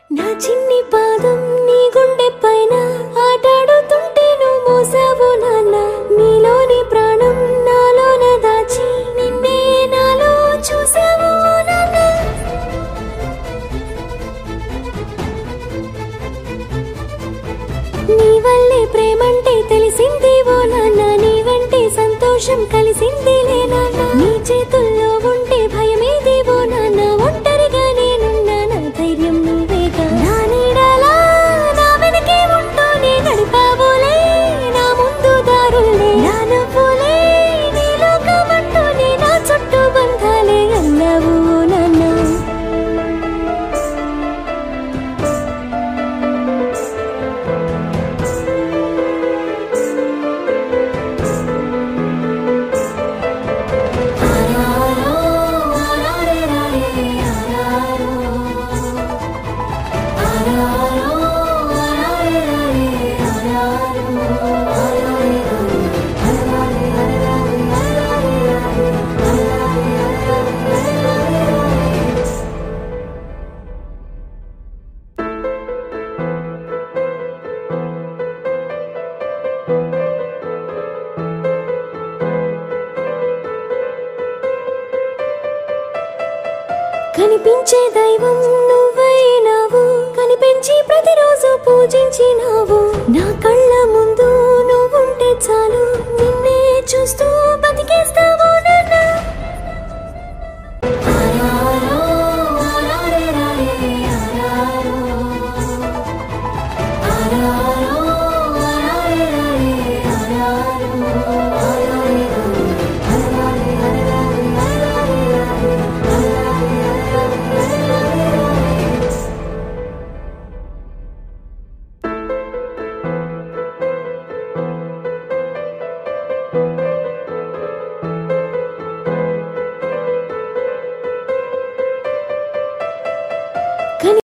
నా చిన్ని పాదం నీ గుండె పైన ఆటాడుతుంటే నువ్వు మోసావు నాన్న నీలోని ప్రాణం నాలోన దాచి నిన్నే నాలో చూసావు నాన్న నీ వల్లే ప్రేమంటే తెలిసింది ఓ నాన్న నీ వెంటే సంతోషం కలిసిందిలే నాన్న నీ చేతుల్లో ఉంటే భయమేది ఓ నాన్న ఒంటరిగా నేనున్నా నా ధైర్యం నువ్వేగా నా నీడలా నా వెనకే ఉంటూనే నడిపావులే నా ముందు దారులే నా నవ్వులే నీ లోకమంటూనే నా చుట్టూ బంధాలే అన్నావు నాన్న కనిపించే దైవం నువ్వైనావు కనిపించి ప్రతిరోజు పూజించినావు నా కళ్ళ ముందు నువ్వుంటే చాలు నిన్నే చూస్తూ